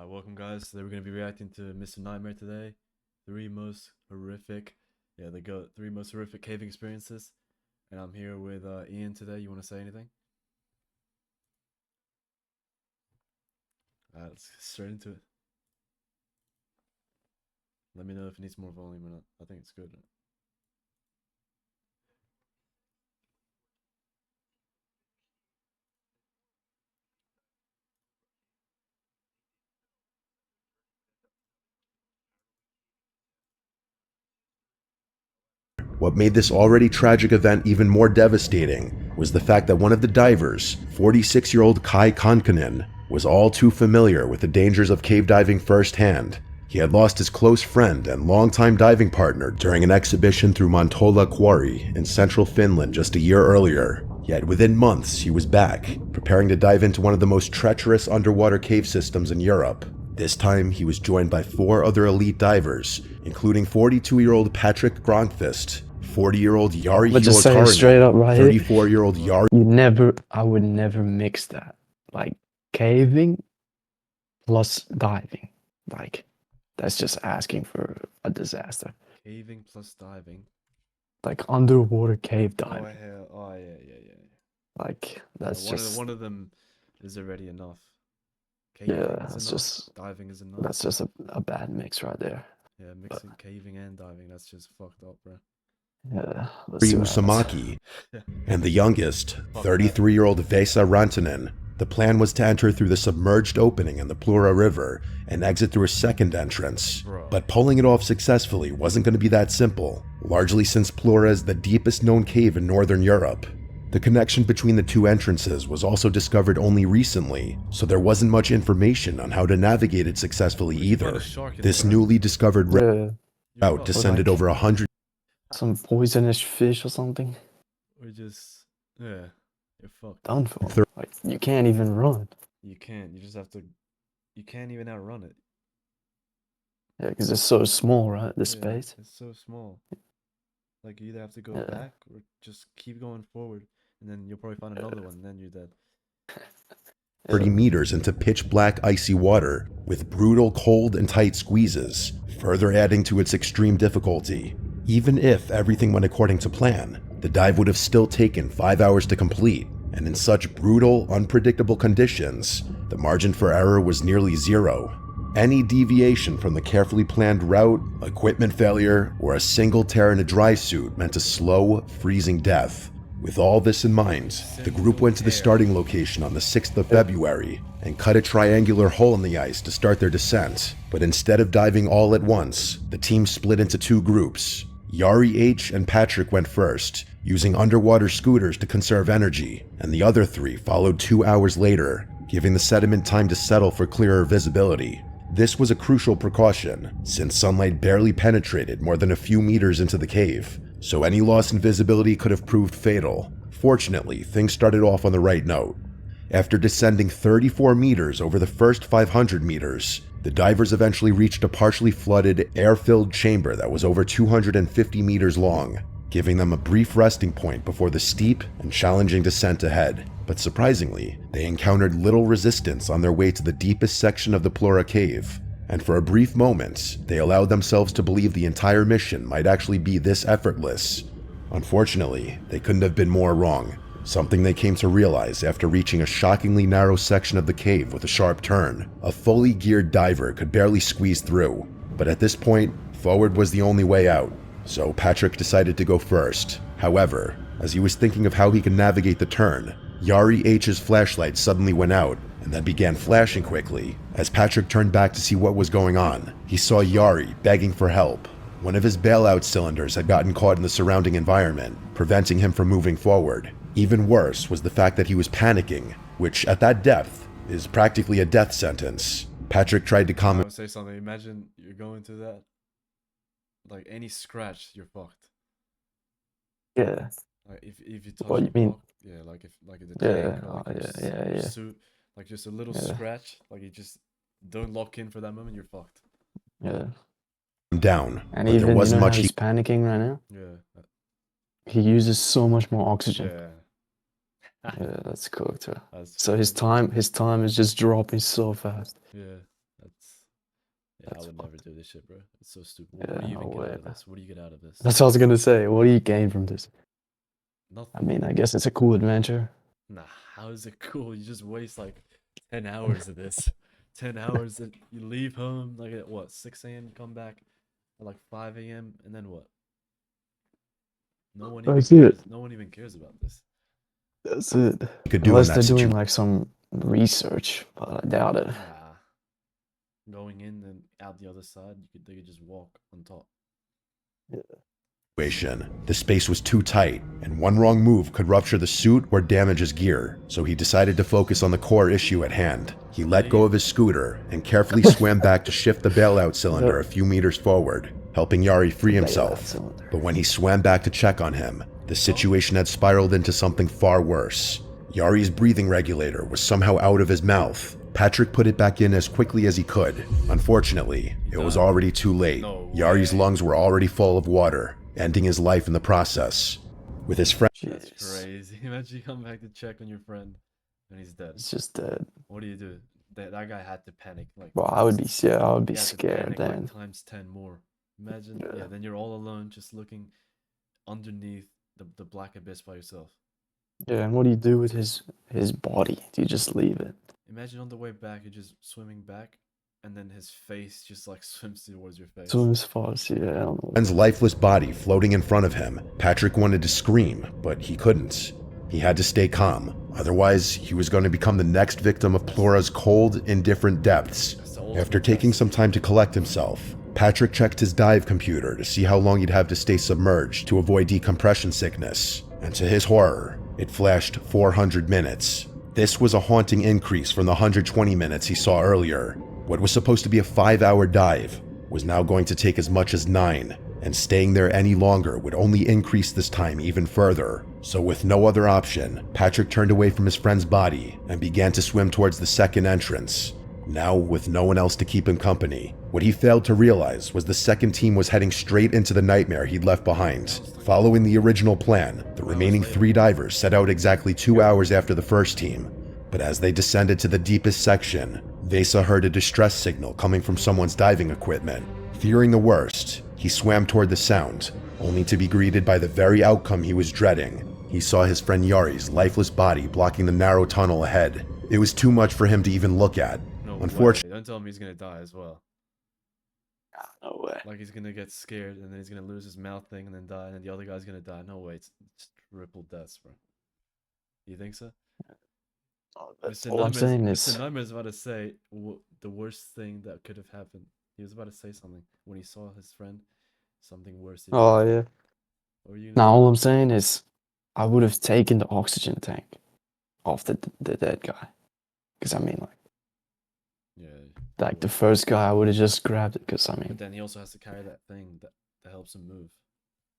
Welcome guys. Today we're gonna be reacting to Mr. Nightmare today. Three most horrific, three most horrific caving experiences. And I'm here with Ian today. You want to say anything? Let's get straight into it. Let me know if it needs more volume or not. I think it's good. What made this already tragic event even more devastating was the fact that one of the divers, 46-year-old Kai Kankkunen, was all too familiar with the dangers of cave diving firsthand. He had lost his close friend and longtime diving partner during an exhibition through Montola Quarry in central Finland just a year earlier. Yet within months, he was back, preparing to dive into one of the most treacherous underwater cave systems in Europe. This time, he was joined by 4 other elite divers, including 42-year-old Patrick Gronqvist, 40-year-old Jari But just saying straight up right here, 34-year-old Jari. I would never mix that. Like caving plus diving. Like that's just asking for a disaster. Caving plus diving. Like underwater cave diving. Oh yeah. Like that's just one of them is already enough. yeah. Is That's enough. just Diving is enough. that's just a bad mix right there. Yeah, mixing caving and diving. That's just fucked up, bro. Yeah. Let's see what Usamaki, and the youngest, 33-year-old Vesa Rantanen. The plan was to enter through the submerged opening in the Plura River and exit through a second entrance. But pulling it off successfully wasn't going to be that simple, largely since Plura is the deepest known cave in Northern Europe. The connection between the two entrances was also discovered only recently, so there wasn't much information on how to navigate it successfully either. This newly discovered route descended over 100. Some poisonous fish or something. Or just you're fucked. Done for. Like you can't even run. You can't. You just have to. You can't even outrun it. Yeah, because it's so small, right? The space. It's so small. Like you either have to go back or just keep going forward, and then you'll probably find another one, and then you're dead. 30 meters into pitch black icy water with brutal cold and tight squeezes, further adding to its extreme difficulty. Even if everything went according to plan, the dive would have still taken 5 hours to complete, and in such brutal, unpredictable conditions, the margin for error was nearly zero. Any deviation from the carefully planned route, equipment failure, or a single tear in a dry suit meant a slow, freezing death. With all this in mind, the group went to the starting location on the 6th of February and cut a triangular hole in the ice to start their descent. But instead of diving all at once, the team split into 2 groups. Jari H. and Patrick went first, using underwater scooters to conserve energy, and the other 3 followed 2 hours later, giving the sediment time to settle for clearer visibility. This was a crucial precaution, since sunlight barely penetrated more than a few meters into the cave, so any loss in visibility could have proved fatal. Fortunately, things started off on the right note. After descending 34 meters over the first 500 meters, the divers eventually reached a partially flooded, air-filled chamber that was over 250 meters long, giving them a brief resting point before the steep and challenging descent ahead. But surprisingly, they encountered little resistance on their way to the deepest section of the Plura cave, and for a brief moment, they allowed themselves to believe the entire mission might actually be this effortless. Unfortunately, they couldn't have been more wrong, something they came to realize after reaching a shockingly narrow section of the cave with a sharp turn. A fully geared diver could barely squeeze through, but at this point, forward was the only way out, so Patrick decided to go first. However, as he was thinking of how he could navigate the turn, Jari H's flashlight suddenly went out and then began flashing quickly. As Patrick turned back to see what was going on, he saw Jari begging for help. One of his bailout cylinders had gotten caught in the surrounding environment, preventing him from moving forward. Even worse was the fact that he was panicking, which at that depth is practically a death sentence. Patrick tried to calm him. I would say something. Imagine you're going to that. Like any scratch, you're fucked. Yeah. Like if you touch What you the mean? block, like if the tank or Yeah. suit, like just a little scratch, like you just don't lock in for that moment, you're fucked. Yeah. Down, And but even there wasn't much he's panicking right now. Yeah. He uses so much more oxygen. Yeah. Yeah, that's cool too. That's So his time is just dropping so fast. Yeah. That's yeah, That's I would never fucked. do this shit, bro. It's so stupid. Yeah, What do you no even get way, out of man. this? What do you get out of this? That's what I was gonna say. What do you gain from this? I Nothing. mean, I guess it's a cool adventure. Nah, how is it cool? You just waste like 10 hours of this. 10 hours that you leave home like at what, 6 a.m., come back at like 5 a.m., and then what? No one even That's it. cares. No one even cares about this. That's it. He could do in Unless that they're doing situation. like some research, but I doubt it. Nah. Going in and out the other side, they could just walk on top. The space was too tight, and one wrong move could rupture the suit or damage his gear, so he decided to focus on the core issue at hand. He let go of his scooter and carefully swam back to shift the bailout cylinder a few meters forward, helping Yari free himself. cylinder. But when he swam back to check on him, the situation had spiraled into something far worse. Yari's breathing regulator was somehow out of his mouth. Patrick put it back in as quickly as he could. Unfortunately, it was already too late. No Yari's way. lungs were already full of water, ending his life in the process. With his friend That's Jeez. crazy. Imagine you come back to check on your friend and he's dead. It's just dead. What do? That guy had to panic. Like, Well, I would be times- yeah, I would be he had to scared panic, then. like, times 10 more. Imagine, Yeah. yeah, then you're all alone just looking underneath the black abyss by yourself. Yeah, and what do you do with his body? Do you just leave it? Imagine on the way back, you're just swimming back, and then his face just like swims towards your face. Swims fast, yeah, I don't know. friend's lifeless body floating in front of him, Patrick wanted to scream, but he couldn't. He had to stay calm, otherwise he was going to become the next victim of Plura's cold, indifferent depths. That's the ultimate After taking test. some time to collect himself, Patrick checked his dive computer to see how long he'd have to stay submerged to avoid decompression sickness, and to his horror, it flashed 400 minutes. This was a haunting increase from the 120 minutes he saw earlier. What was supposed to be a 5-hour dive was now going to take as much as 9, and staying there any longer would only increase this time even further. So with no other option, Patrick turned away from his friend's body and began to swim towards the second entrance. Now, with no one else to keep him company, what he failed to realize was the second team was heading straight into the nightmare he'd left behind. Following the original plan, the remaining 3 divers set out exactly 2 hours after the first team. But as they descended to the deepest section, Vesa heard a distress signal coming from someone's diving equipment. Fearing the worst, he swam toward the sound, only to be greeted by the very outcome he was dreading. He saw his friend Yari's lifeless body blocking the narrow tunnel ahead. It was too much for him to even look at. No Unfortunately, way. Don't tell me he's gonna die as well. No way. Like he's gonna get scared and then he's gonna lose his mouth thing and then die, and then the other guy's gonna die. No way, it's triple deaths, bro. You think so? That's Mr. all I'm saying Mr. is Nightmare's about to say the worst thing that could have happened. He was about to say something when he saw his friend. Something worse. he oh did. yeah. What were you Now gonna all I'm saying is I would have taken the oxygen tank off the dead guy. Because I mean, say? Yeah. like the first guy, I would have just grabbed it. Because I But mean, then he also has to carry that thing that helps him move.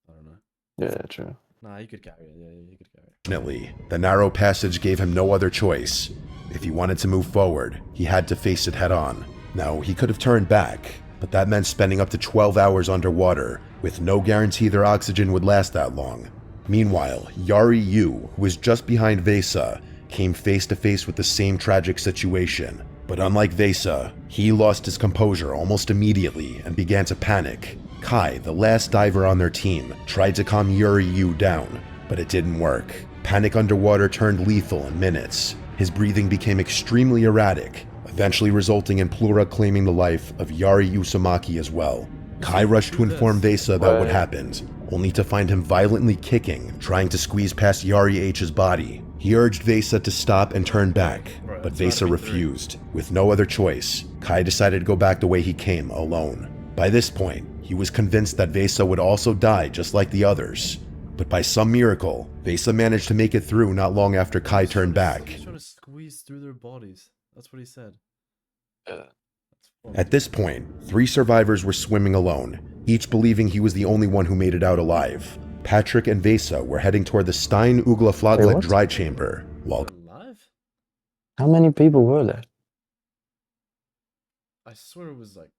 I don't know. yeah, true. Nah, he could carry it. Yeah, he could carry it. Fortunately, the narrow passage gave him no other choice. If he wanted to move forward, he had to face it head on. Now, he could have turned back, but that meant spending up to 12 hours underwater, with no guarantee their oxygen would last that long. Meanwhile, Yari Yu, who was just behind Vesa, came face to face with the same tragic situation. But unlike Vesa, he lost his composure almost immediately and began to panic. Kai, the last diver on their team, tried to calm Yuri Yu down, but it didn't work. Panic underwater turned lethal in minutes. His breathing became extremely erratic, eventually resulting in Plura claiming the life of Yari Usamaki as well. Kai rushed to inform Vesa about what happened, only to find him violently kicking, trying to squeeze past Yari H's body. He urged Vesa to stop and turn back, but Vesa refused. With no other choice, Kai decided to go back the way he came, alone. By this point, he was convinced that Vesa would also die just like the others. But by some miracle, Vesa managed to make it through not long after Kai turned back. He's trying to squeeze through their bodies. That's what he said. That's At this point, 3 survivors were swimming alone, each believing he was the only one who made it out alive. Patrick and Vesa were heading toward the Stein Wait, Uglaflaglet what? dry chamber, while alive? How many people were there? I swear it was like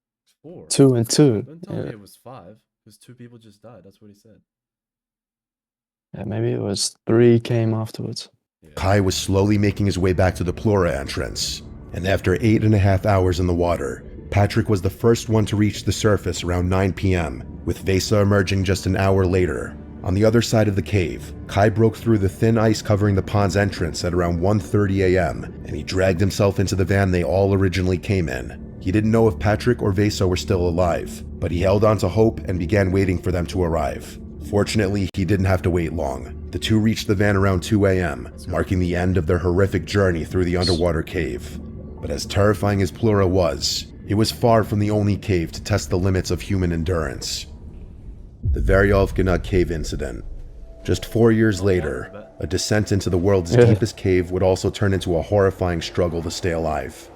4. 2 and 2. Don't tell me Yeah. it was 5, because 2 people just died. That's what he said. Yeah, maybe it was 3 came afterwards. Yeah. Kai was slowly making his way back to the Plura entrance, and after 8.5 hours in the water, Patrick was the first one to reach the surface around 9 p.m., with Vesa emerging just an hour later. On the other side of the cave, Kai broke through the thin ice covering the pond's entrance at around 1:30 a.m., and he dragged himself into the van they all originally came in. He didn't know if Patrick or Vesa were still alive, but he held on to hope and began waiting for them to arrive. Fortunately, he didn't have to wait long. The two reached the van around 2 a.m., marking the end of their horrific journey through the underwater cave. But as terrifying as Plura was, it was far from the only cave to test the limits of human endurance. The Veryovkina Cave Incident. Just 4 years later, a descent into the world's deepest cave would also turn into a horrifying struggle to stay alive.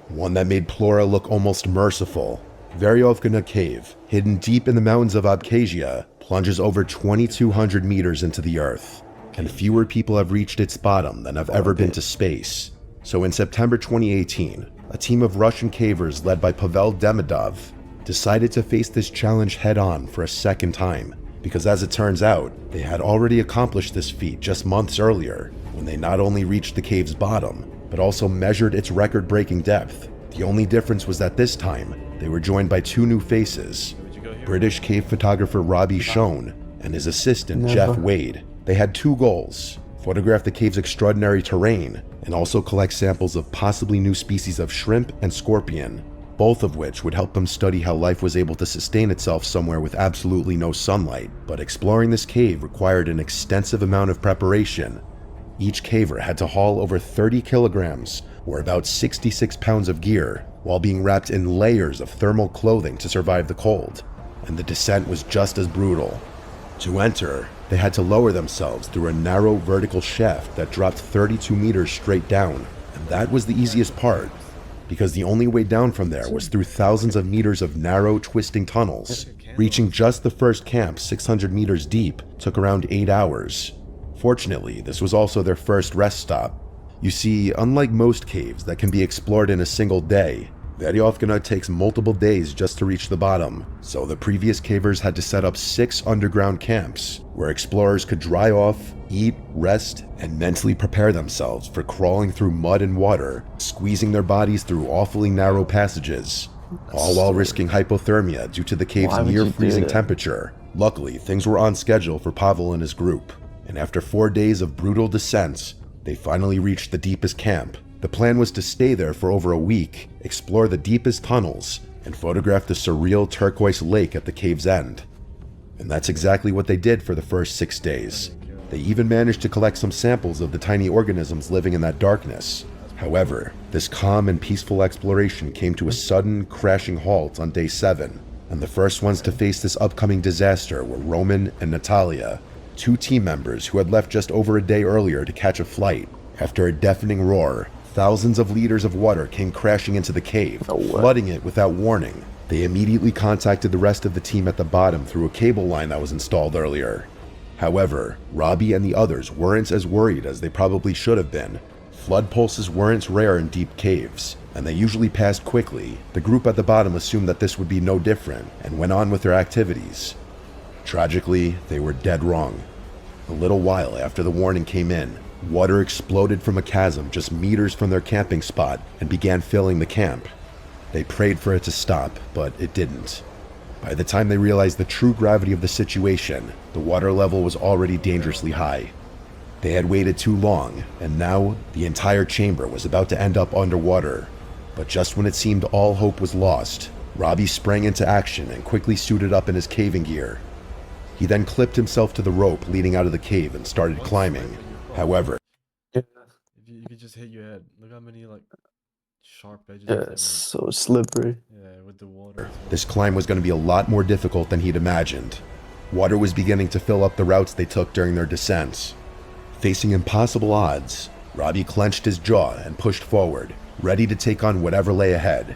One that made Plura look almost merciful. Veryovkina Cave, hidden deep in the mountains of Abkhazia, plunges over 2,200 meters into the earth, and fewer people have reached its bottom than have ever been to space. So in September 2018, a team of Russian cavers led by Pavel Demidov decided to face this challenge head-on for a second time, because as it turns out, they had already accomplished this feat just months earlier, when they not only reached the cave's bottom, but also measured its record-breaking depth. The only difference was that this time, they were joined by two new faces, British cave photographer Robbie Schoen and his assistant Jeff Wade. They had two goals: photograph the cave's extraordinary terrain, and also collect samples of possibly new species of shrimp and scorpion, both of which would help them study how life was able to sustain itself somewhere with absolutely no sunlight. But exploring this cave required an extensive amount of preparation. Each caver had to haul over 30 kilograms, or about 66 pounds of gear, while being wrapped in layers of thermal clothing to survive the cold. And the descent was just as brutal. To enter, they had to lower themselves through a narrow vertical shaft that dropped 32 meters straight down, and that was the easiest part, because the only way down from there was through thousands of meters of narrow, twisting tunnels. Reaching just the first camp, 600 meters deep, took around 8 hours. Fortunately, this was also their first rest stop. You see, unlike most caves that can be explored in a single day, Veryovkina takes multiple days just to reach the bottom, so the previous cavers had to set up 6 underground camps, where explorers could dry off, eat, rest, and mentally prepare themselves for crawling through mud and water, squeezing their bodies through awfully narrow passages, all while risking hypothermia due to the cave's near-freezing temperature. Luckily, things were on schedule for Pavel and his group, and after 4 days of brutal descents, they finally reached the deepest camp. The plan was to stay there for over a week, explore the deepest tunnels, and photograph the surreal turquoise lake at the cave's end. And that's exactly what they did for the first 6 days. They even managed to collect some samples of the tiny organisms living in that darkness. However, this calm and peaceful exploration came to a sudden, crashing halt on day 7, and the first ones to face this upcoming disaster were Roman and Natalia, 2 team members who had left just over a day earlier to catch a flight. After a deafening roar, thousands of liters of water came crashing into the cave, flooding it without warning. They immediately contacted the rest of the team at the bottom through a cable line that was installed earlier. However, Robbie and the others weren't as worried as they probably should have been. Flood pulses weren't rare in deep caves, and they usually passed quickly. The group at the bottom assumed that this would be no different, and went on with their activities. Tragically, they were dead wrong. A little while after the warning came in, water exploded from a chasm just meters from their camping spot and began filling the camp. They prayed for it to stop, but it didn't. By the time they realized the true gravity of the situation, the water level was already dangerously high. They had waited too long, and now the entire chamber was about to end up underwater. But just when it seemed all hope was lost, Robbie sprang into action and quickly suited up in his caving gear. He then clipped himself to the rope leading out of the cave and started climbing. However, If you could just hit your head. Look how many like sharp edges. Yeah, it's so slippery. Yeah, with the water. this climb was going to be a lot more difficult than he'd imagined. Water was beginning to fill up the routes they took during their descents. Facing impossible odds, Robbie clenched his jaw and pushed forward, ready to take on whatever lay ahead.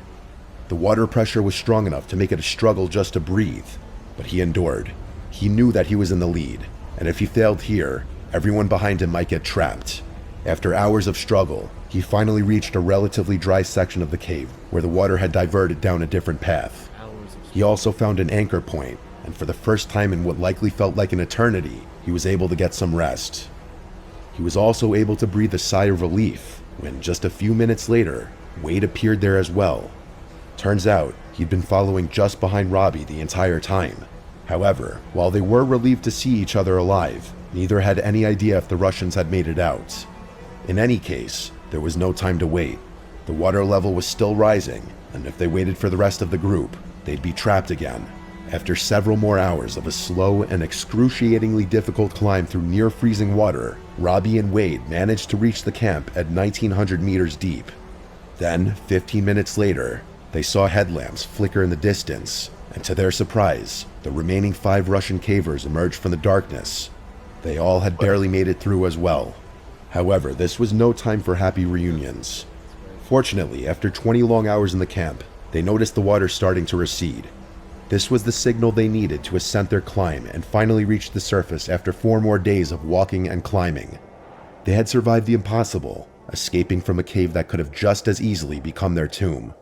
The water pressure was strong enough to make it a struggle just to breathe, but he endured. He knew that he was in the lead, and if he failed here, everyone behind him might get trapped. After hours of struggle, he finally reached a relatively dry section of the cave where the water had diverted down a different path. He also found an anchor point, and for the first time in what likely felt like an eternity, he was able to get some rest. He was also able to breathe a sigh of relief when, just a few minutes later, Wade appeared there as well. Turns out, he'd been following just behind Robbie the entire time. However, while they were relieved to see each other alive, neither had any idea if the Russians had made it out. In any case, there was no time to wait. The water level was still rising, and if they waited for the rest of the group, they'd be trapped again. After several more hours of a slow and excruciatingly difficult climb through near-freezing water, Robbie and Wade managed to reach the camp at 1,900 meters deep. Then, 15 minutes later, they saw headlamps flicker in the distance, and to their surprise, the remaining 5 Russian cavers emerged from the darkness. They all had barely made it through as well. However, this was no time for happy reunions. Fortunately, after 20 long hours in the camp, they noticed the water starting to recede. This was the signal they needed to ascend their climb and finally reach the surface after 4 more days of walking and climbing. They had survived the impossible, escaping from a cave that could have just as easily become their tomb.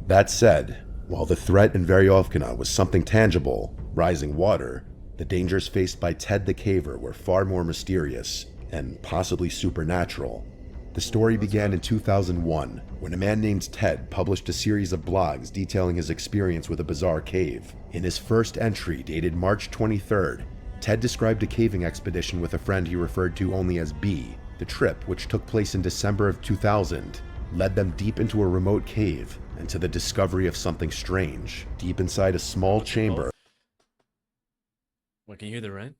That said, while the threat in Veryovkina was something tangible, rising water, the dangers faced by Ted the Caver were far more mysterious and possibly supernatural. The story began in 2001, when a man named Ted published a series of blogs detailing his experience with a bizarre cave. In his first entry, dated March 23rd, Ted described a caving expedition with a friend he referred to only as B. The trip, which took place in December of 2000, led them deep into a remote cave and to the discovery of something strange. Deep inside a small chamber. What, can you hear the rain?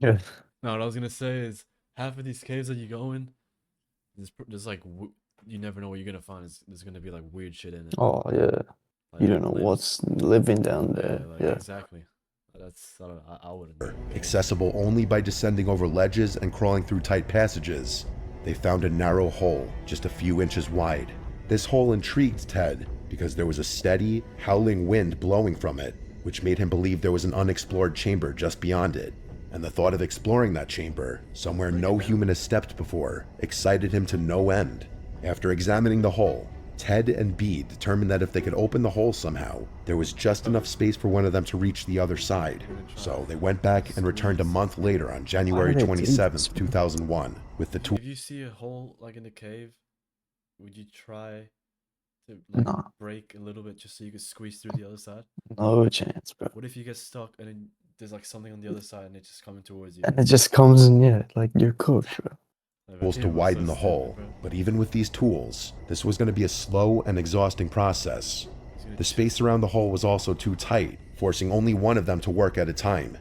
Yeah. No, what I was gonna say is half of these caves that you go in, there's like you never know what you're gonna find. There's gonna be like weird shit in it. Oh yeah. Like, You don't know what's living down there. like, Yeah. exactly. That's I wouldn't know. Accessible only by descending over ledges and crawling through tight passages, they found a narrow hole just a few inches wide. This hole intrigued Ted because there was a steady, howling wind blowing from it, which made him believe there was an unexplored chamber just beyond it. And the thought of exploring that chamber, somewhere no human has stepped before, excited him to no end. After examining the hole, Ted and B determined that if they could open the hole somehow, there was just enough space for one of them to reach the other side. So they went back and returned a month later on January 27th, 2001, with the If you see a hole like in the cave, would you try to like Nah. break a little bit just so you could squeeze through the other side? No chance, bro. What if you get stuck and then there's like something on the other side and it's just coming towards you? And it just comes in, yeah, like you're cooked, bro. tools to widen the hole. But even with these tools, this was going to be a slow and exhausting process. The space around the hole was also too tight, forcing only one of them to work at a time.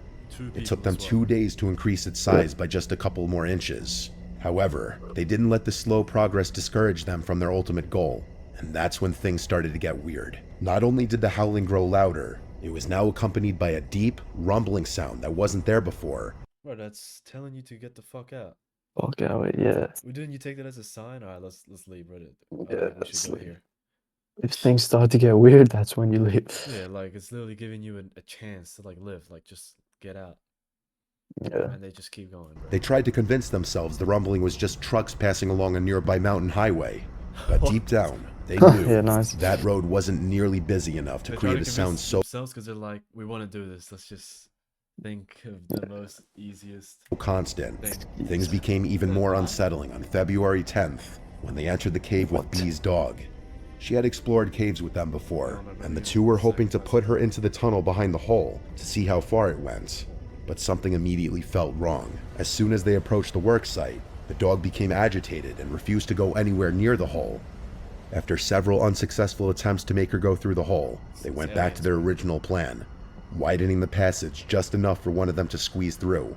It took them 2 days to increase its size by just a couple more inches. However, they didn't let the slow progress discourage them from their ultimate goal, and that's when things started to get weird. Not only did the howling grow louder, it was now accompanied by a deep, rumbling sound that wasn't there before. Bro, that's telling you to get the fuck out. Fuck out, yeah. Didn't you take that as a sign? Alright, let's leave, bro. Yeah, We should go let's here. If things start to get weird, that's when you leave. Yeah, like it's literally giving you a chance to like live, like just get out. Yeah. And they just keep going, bro. They tried to convince themselves the rumbling was just trucks passing along a nearby mountain highway, but deep down, they knew Yeah, nice. that road wasn't nearly busy enough to They try create a sound so themselves because they're like, we want to do this. Let's just think of the most easiest constant. thing. Things became even more unsettling on February 10th when they entered the cave with B's dog. She had explored caves with them before, and the two were hoping to put her into the tunnel behind the hole to see how far it went. But something immediately felt wrong. As soon as they approached the work site, the dog became agitated and refused to go anywhere near the hole. After several unsuccessful attempts to make her go through the hole, they went back to their original plan, widening the passage just enough for one of them to squeeze through.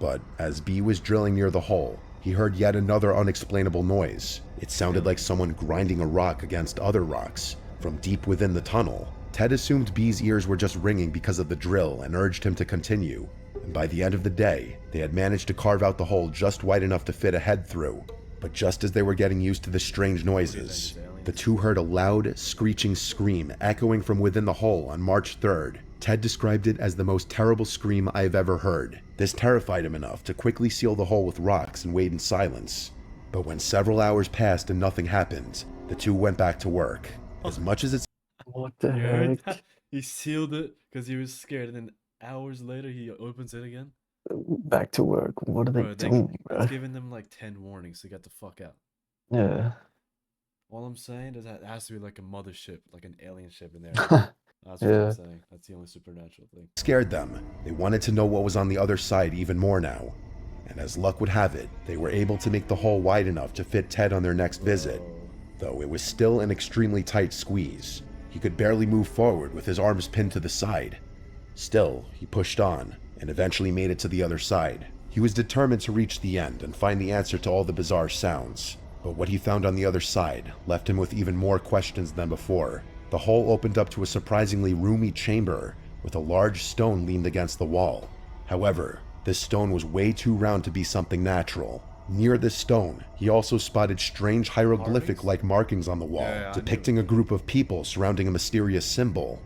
But as B was drilling near the hole, he heard yet another unexplainable noise. It sounded like someone grinding a rock against other rocks from deep within the tunnel. Ted assumed B's ears were just ringing because of the drill and urged him to continue. And by the end of the day, they had managed to carve out the hole just wide enough to fit a head through. But just as they were getting used to the strange noises, the two heard a loud, screeching scream echoing from within the hole on March 3rd. Ted described it as the most terrible scream I've ever heard. This terrified him enough to quickly seal the hole with rocks and wait in silence. But when several hours passed and nothing happened, the two went back to work. As much as it's What the You heard heck? that? He sealed it because he was scared, and then hours later he opens it again. Back to work. What are they Bro, doing, bro? It's giving them like 10 warnings to get the fuck out. Yeah. all I'm saying is that it has to be like a mothership, like an alien ship in there. That's what I'm Yeah. saying. That's the only supernatural thing. Scared them. They wanted to know what was on the other side even more now. And as luck would have it, they were able to make the hole wide enough to fit Ted on their next visit, though it was still an extremely tight squeeze. He could barely move forward with his arms pinned to the side. Still, he pushed on and eventually made it to the other side. He was determined to reach the end and find the answer to all the bizarre sounds, but what he found on the other side left him with even more questions than before. The hole opened up to a surprisingly roomy chamber with a large stone leaned against the wall. However, this stone was way too round to be something natural. Near this stone, he also spotted strange hieroglyphic-like markings on the wall, Yeah, I knew. depicting a group of people surrounding a mysterious symbol.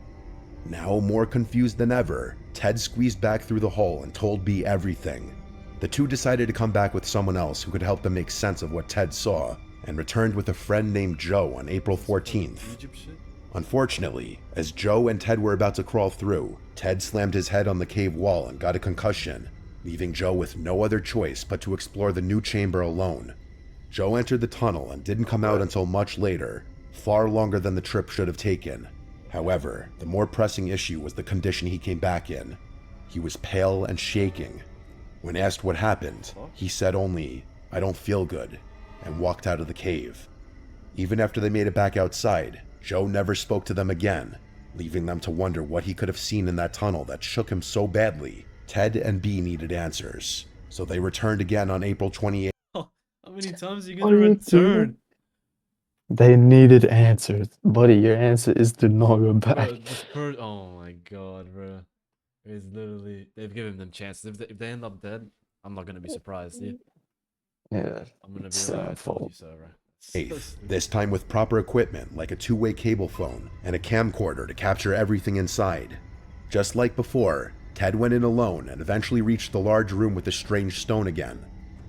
Now more confused than ever, Ted squeezed back through the hole and told B everything. The two decided to come back with someone else who could help them make sense of what Ted saw, and returned with a friend named Joe on April 14th. Egypt shit? Unfortunately, as Joe and Ted were about to crawl through, Ted slammed his head on the cave wall and got a concussion, leaving Joe with no other choice but to explore the new chamber alone. Joe entered the tunnel and didn't come out until much later, far longer than the trip should have taken. However, the more pressing issue was the condition he came back in. He was pale and shaking. When asked what happened, he said only, "I don't feel good," and walked out of the cave. Even after they made it back outside, Joe never spoke to them again, leaving them to wonder what he could have seen in that tunnel that shook him so badly. Ted and B needed answers, so they returned again on April 28th. How many times are you What gonna are you doing? return? They needed answers. Buddy, your answer is to not go back. Bro, oh my god, bro. It's literally, they've given them chances. If they end up dead, I'm not gonna be surprised, dude. Yeah. I'm gonna be It's like, I their told you fault. so, bro. So 8th, stupid. this time with proper equipment like a two-way cable phone and a camcorder to capture everything inside. Just like before, Ted went in alone and eventually reached the large room with the strange stone again.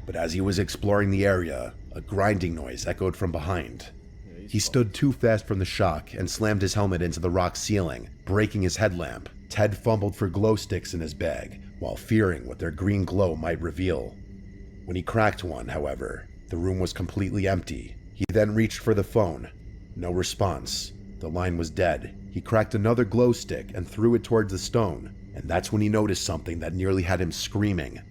But as he was exploring the area, a grinding noise echoed from behind. Yeah, he's He stood too fast from the shock and slammed his helmet into the rock ceiling, breaking his headlamp. Ted fumbled for glow sticks in his bag, while fearing what their green glow might reveal. When he cracked one, however, the room was completely empty. He then reached for the phone. No response. The line was dead. He cracked another glow stick and threw it towards the stone, and that's when he noticed something that nearly had him screaming.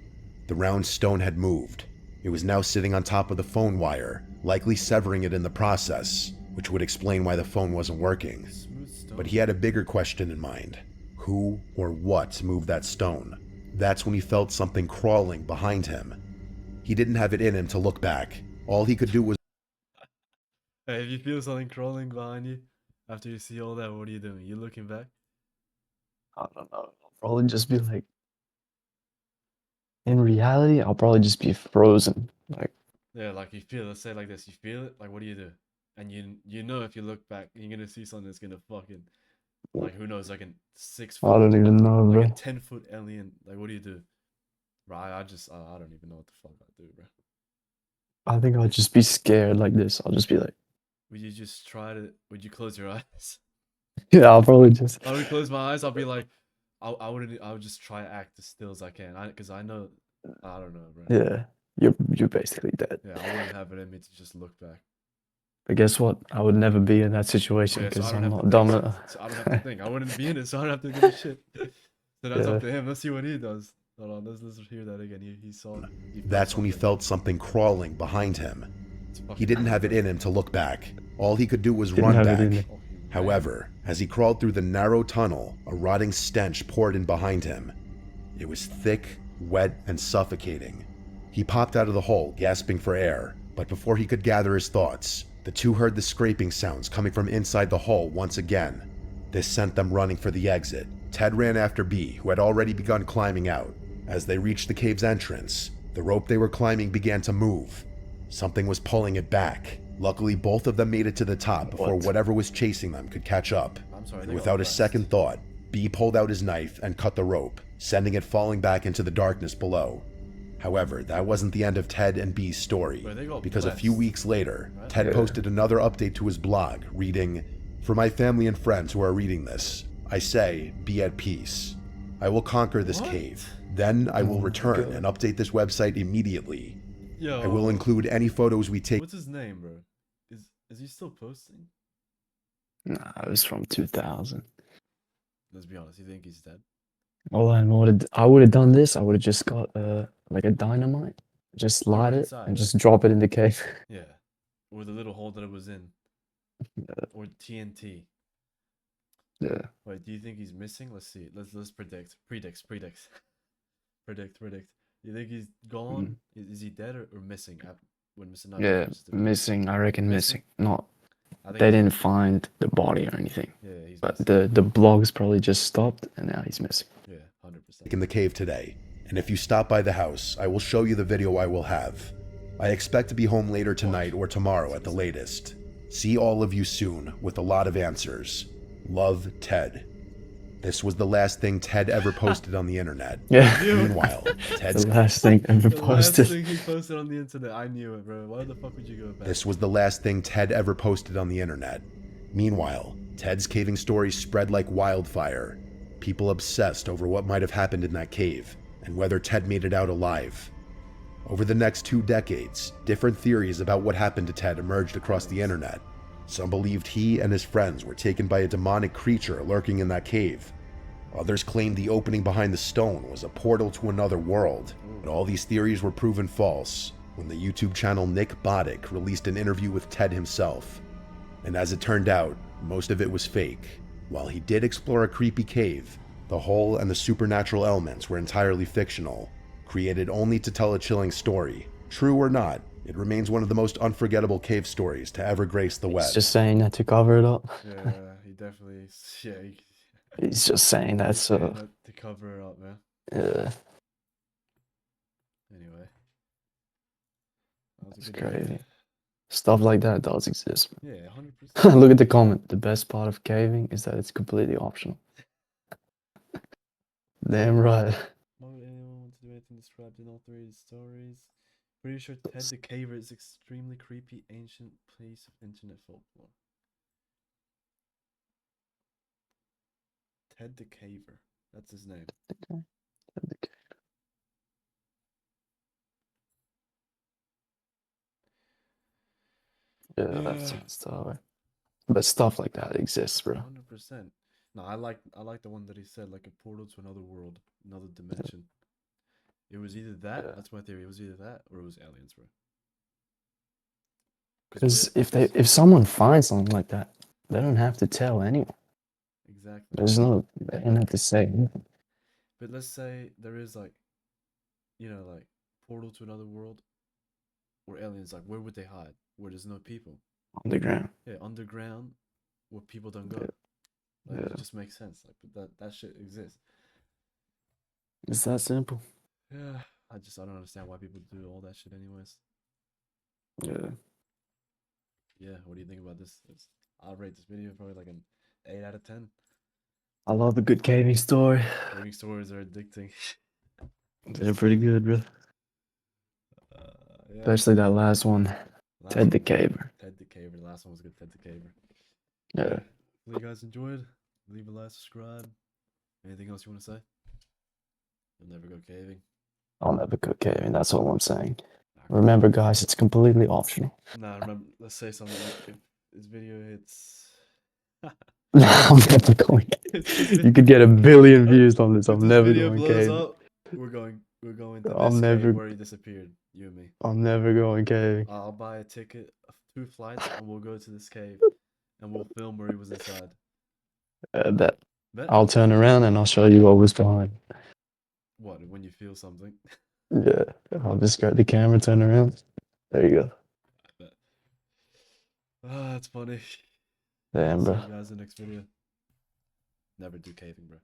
The round stone had moved. It was now sitting on top of the phone wire, likely severing it in the process, which would explain why the phone wasn't working. smooth stone. But he had a bigger question in mind. Who or what moved that stone? That's when he felt something crawling behind him. He didn't have it in him to look back. All he could do was Hey, if you feel something crawling behind you after you see all that, what are you doing? You looking back? I don't know. I'll probably just be like, in reality, I'll probably just be frozen. Like, Yeah, like you feel. Let's say like this. You feel it. Like, what do you do? And you know if you look back, you're gonna see something that's gonna fucking, like, who knows, like a 6 foot, I don't even know, like a bro. 10-foot alien. Like, what do you do? Bro, I don't even know what the fuck I do, bro. I think I'll just be scared like this. I'll just be like, Would you just try to? Would you close your eyes? yeah, I'll probably just. I would close my eyes. I'll be like, I wouldn't. I would just try to act as still as I can. Because I know, I don't know, bro. Yeah, you're basically dead. Yeah, I wouldn't have it in me to just look back. But guess what? I would never be in that situation Yeah, so because I don't I'm have not to dumb think. enough. So I don't have to think. I wouldn't be in it, so I don't have to do the shit. So that's Yeah. up to him. Let's see what he does. Hold on, let's hear that again. He saw. That's when he felt something crawling behind him. He didn't have it in him to look back. All he could do was Didn't run have it back. in him. However, as he crawled through the narrow tunnel, a rotting stench poured in behind him. It was thick, wet, and suffocating. He popped out of the hole, gasping for air, but before he could gather his thoughts, the two heard the scraping sounds coming from inside the hole once again. This sent them running for the exit. Ted ran after B, who had already begun climbing out. As they reached the cave's entrance, the rope they were climbing began to move. Something was pulling it back. Luckily, both of them made it to the top before What? whatever was chasing them could catch up. I'm sorry. And they got without a pressed. second thought, B pulled out his knife and cut the rope, sending it falling back into the darkness below. However, that wasn't the end of Ted and B's story, But they got because a few blessed. weeks later, Right? Ted Yeah. posted another update to his blog, reading, "For my family and friends who are reading this, I say, be at peace. I will conquer this What? cave. Then I will Oh my return God. and update this website immediately. Yo, I will include any photos we take." What's his name, bro? Is Is he still posting? Nah, it was from 2000. Let's be honest. You think he's dead? All I would have done this. I would have just got like a dynamite, just Oh, light right it inside, and right? just drop it in the cave. Yeah. Or the little hole that it was in. Or TNT. Yeah. Wait, do you think he's missing? Let's see. Let's predict. Predict. Predict. You think he's gone? Is he dead or missing? When Mr. Knight Yeah, finishes the video? missing. I reckon Missing? missing. Not I think they he's didn't missing. find the body or anything, Yeah, he's but missing. the blogs probably just stopped and now he's missing. Yeah, 100%. in the cave today, and if you stop by the house, I will show you the video I will have. I expect to be home later tonight or tomorrow at the latest. See all of you soon with a lot of answers. Love, Ted. This was the last thing Ted ever posted on the internet. Yeah. Meanwhile, Ted's The last thing ever The last posted. thing he posted on the internet, I knew it, bro. Why the fuck would you go back? This was the last thing Ted ever posted on the internet. Meanwhile, Ted's caving stories spread like wildfire. People obsessed over what might have happened in that cave and whether Ted made it out alive. Over the next 2 decades, different theories about what happened to Ted emerged across the internet. Some believed he and his friends were taken by a demonic creature lurking in that cave. Others claimed the opening behind the stone was a portal to another world, but all these theories were proven false when the YouTube channel Nick Boddick released an interview with Ted himself. And as it turned out, most of it was fake. While he did explore a creepy cave, the hole and the supernatural elements were entirely fictional, created only to tell a chilling story. True or not, it remains one of the most unforgettable cave stories to ever grace the web. He's just saying that to cover it up. Yeah, he definitely. Yeah, He's just saying that he's so. saying that to cover it up, man. Yeah, Anyway. That was it's a good video. crazy. Stuff like that does exist. Yeah, 100%. Look at the comment. The best part of caving is that it's completely optional. Damn right. Why would anyone want to do anything described in all 3 of the stories? Pretty sure Ted the Caver is extremely creepy ancient piece of internet folklore. Ted the Caver. That's his name. Yeah, that's Yeah. stuff. But stuff like that exists, bro. 100%. No, I like the one that he said, like a portal to another world, another dimension. It was either that. Yeah. That's my theory. It was either that or it was aliens, bro. Because if someone finds something like that, they don't have to tell anyone. Exactly. There's no, they don't have to say anything. But let's say there is like, like portal to another world, or aliens. Like, where would they hide? Where there's no people. Underground. Yeah, underground, where people don't go. Yeah. Like, Yeah. it just makes sense. Like, but that shit exists. It's that simple. Yeah, I don't understand why people do all that shit, anyways. Yeah. Yeah, what do you think about this? I'll rate this video probably like an 8 out of 10. I love a good caving story. Gaming stories are addicting. They're pretty good, bro. Yeah. Especially that last one, Last Ted the one, Caver. Ted the Caver. The last one was good. Ted the Caver. Yeah. Hopefully you guys enjoyed. Leave a like, subscribe. Anything else you want to say? You'll never go caving. I'll never go caving. That's all I'm saying. Remember, guys, it's completely optional. Nah, remember. Let's say something. If this video hits, I'm never going. You could get 1 billion views on this. if I'm this never video going blows caving. up, we're going to I'm this never- cave where he disappeared. You and me. I'm never going caving. I'll buy a ticket, 2 flights, and we'll go to this cave, and we'll film where he was inside. Bet. Bet? I'll turn around and I'll show you what was behind. What, when you feel something? Yeah. I'll just grab the camera, turn around. There you go. I bet. Ah, that's funny. Damn, See bro. you guys in the next video. Never do caving, bro.